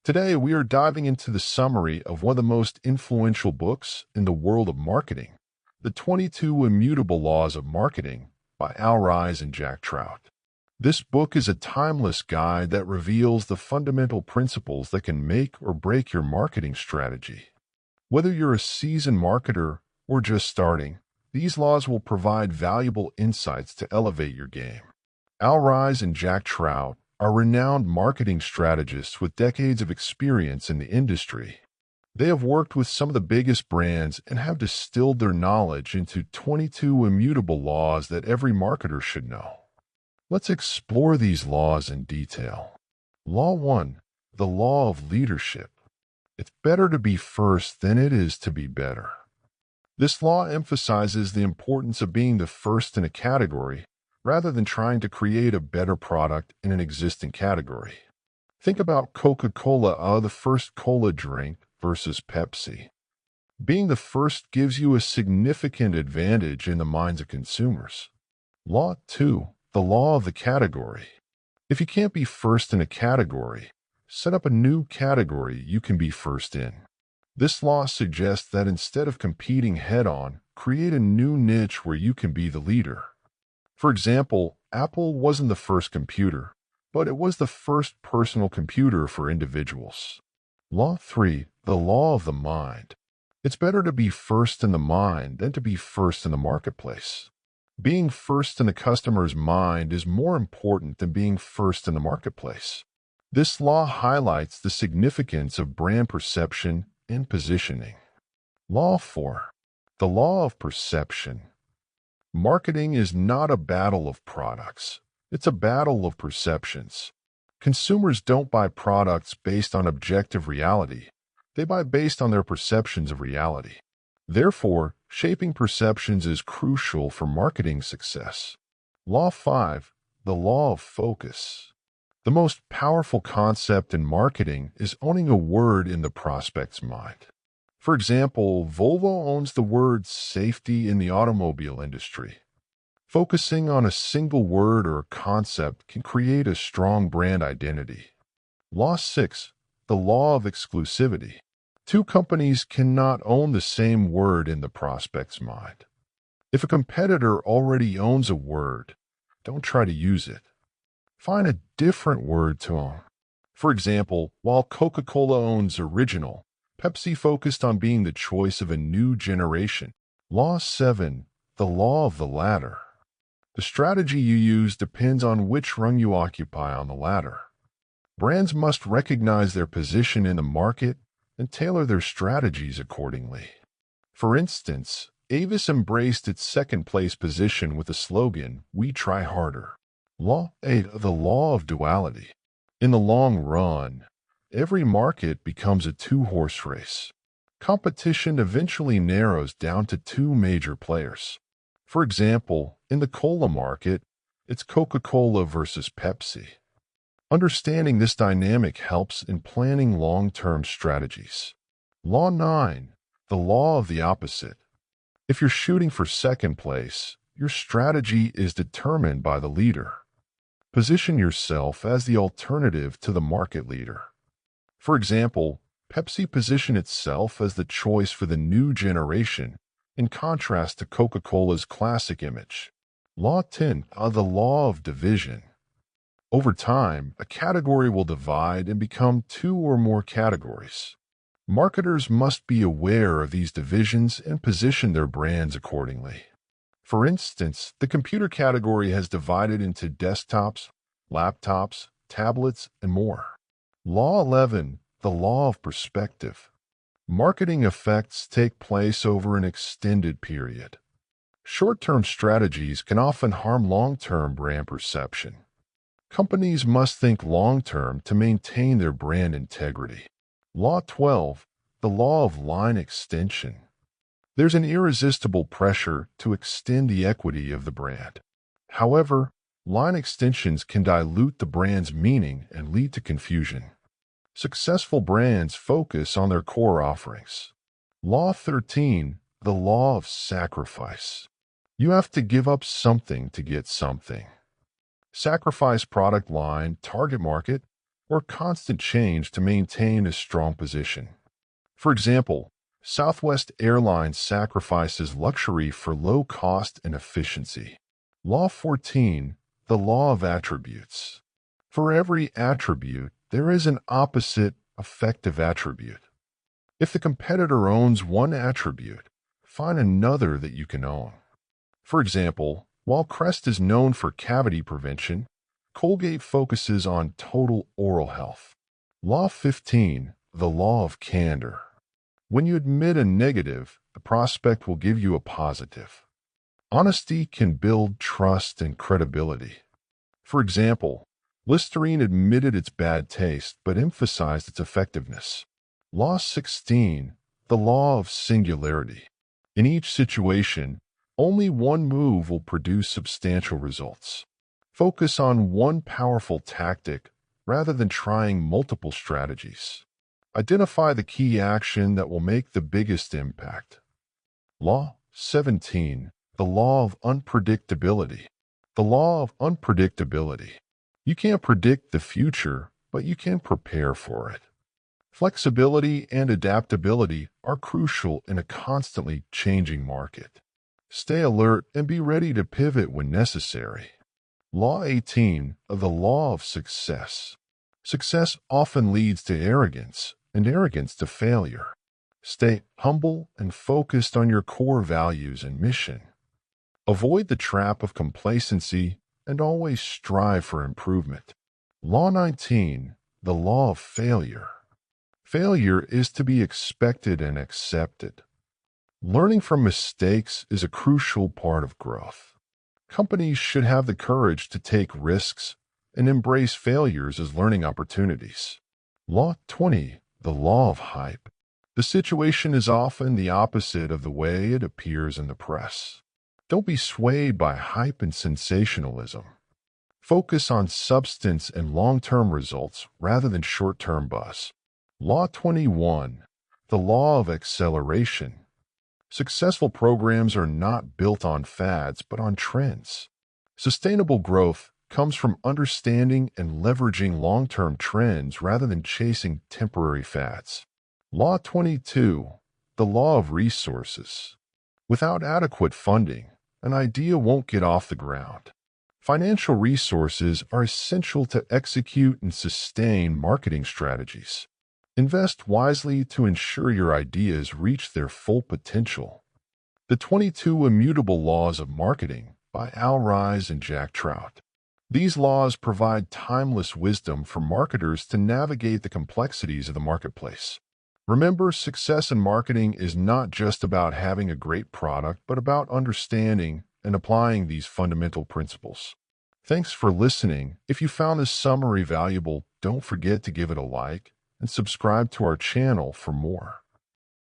Today, we are diving into the summary of one of the most influential books in the world of marketing, The 22 Immutable Laws of Marketing by Ries and Jack Trout. This book is a timeless guide that reveals the fundamental principles that can make or break your marketing strategy. Whether you're a seasoned marketer or just starting, these laws will provide valuable insights to elevate your game. Ries and Jack Trout are renowned marketing strategists with decades of experience in the industry. They have worked with some of the biggest brands and have distilled their knowledge into 22 immutable laws that every marketer should know. Let's explore these laws in detail. Law 1. The Law of Leadership. It's better to be first than it is to be better. This law emphasizes the importance of being the first in a category rather than trying to create a better product in an existing category. Think about Coca-Cola, the first cola drink versus Pepsi. Being the first gives you a significant advantage in the minds of consumers. Law 2. The Law of the Category. If you can't be first in a category, set up a new category you can be first in. This law suggests that instead of competing head-on, create a new niche where you can be the leader. For example, Apple wasn't the first computer, but it was the first personal computer for individuals. Law 3. The Law of the Mind. It's better to be first in the mind than to be first in the marketplace. Being first in the customer's mind is more important than being first in the marketplace. This law highlights the significance of brand perception and positioning. Law 4. The Law of Perception. Marketing is not a battle of products. It's a battle of perceptions. Consumers don't buy products based on objective reality. They buy based on their perceptions of reality. Therefore, shaping perceptions is crucial for marketing success. Law 5. The Law of Focus. The most powerful concept in marketing is owning a word in the prospect's mind. For example, Volvo owns the word safety in the automobile industry. Focusing on a single word or concept can create a strong brand identity. Law 6. The Law of Exclusivity. Two companies cannot own the same word in the prospect's mind. If a competitor already owns a word, don't try to use it. Find a different word to own. For example, while Coca-Cola owns original, Pepsi focused on being the choice of a new generation. Law 7. The Law of the Ladder. The strategy you use depends on which rung you occupy on the ladder. Brands must recognize their position in the market and tailor their strategies accordingly. For instance, Avis embraced its second-place position with the slogan, "We try harder." Law 8. The Law of Duality. In the long run, every market becomes a two-horse race. Competition eventually narrows down to two major players. For example, in the cola market, it's Coca-Cola versus Pepsi. Understanding this dynamic helps in planning long-term strategies. Law 9. The Law of the Opposite. If you're shooting for second place, your strategy is determined by the leader. Position yourself as the alternative to the market leader. For example, Pepsi positioned itself as the choice for the new generation, in contrast to Coca-Cola's classic image. Law 10. The Law of Division. Over time, a category will divide and become two or more categories. Marketers must be aware of these divisions and position their brands accordingly. For instance, the computer category has divided into desktops, laptops, tablets, and more. Law 11. The Law of Perspective. Marketing effects take place over an extended period. Short-term strategies can often harm long-term brand perception. Companies must think long-term to maintain their brand integrity. Law 12. The Law of Line Extension. There's an irresistible pressure to extend the equity of the brand. However, line extensions can dilute the brand's meaning and lead to confusion. Successful brands focus on their core offerings. Law 13. The Law of Sacrifice. You have to give up something to get something. Sacrifice product line, target market, or constant change to maintain a strong position. For example, Southwest Airlines sacrifices luxury for low cost and efficiency. Law 14, the law of attributes. For every attribute, there is an opposite effective attribute. If the competitor owns one attribute, find another that you can own. For example, while Crest is known for cavity prevention, Colgate focuses on total oral health. Law 15, the law of candor. When you admit a negative, the prospect will give you a positive. Honesty can build trust and credibility. For example, Listerine admitted its bad taste but emphasized its effectiveness. Law 16, the law of singularity. In each situation, only one move will produce substantial results. Focus on one powerful tactic rather than trying multiple strategies. Identify the key action that will make the biggest impact. Law 17, the law of unpredictability. The law of unpredictability. You can't predict the future, but you can prepare for it. Flexibility and adaptability are crucial in a constantly changing market. Stay alert and be ready to pivot when necessary. Law 18, the law of success. Success often leads to arrogance, and arrogance to failure. Stay humble and focused on your core values and mission. Avoid the trap of complacency and always strive for improvement. Law 19, the law of failure. Failure is to be expected and accepted. Learning from mistakes is a crucial part of growth. Companies should have the courage to take risks and embrace failures as learning opportunities. Law 20, the law of hype. The situation is often the opposite of the way it appears in the press. Don't be swayed by hype and sensationalism. Focus on substance and long-term results rather than short-term buzz. Law 21, the law of acceleration. Successful programs are not built on fads but on trends. Sustainable growth comes from understanding and leveraging long-term trends rather than chasing temporary fads. Law 22, the law of resources. Without adequate funding, an idea won't get off the ground. Financial resources are essential to execute and sustain marketing strategies. Invest wisely to ensure your ideas reach their full potential. The 22 Immutable Laws of Marketing by Ries and Jack Trout. These laws provide timeless wisdom for marketers to navigate the complexities of the marketplace. Remember, success in marketing is not just about having a great product, but about understanding and applying these fundamental principles. Thanks for listening. If you found this summary valuable, don't forget to give it a like and subscribe to our channel for more.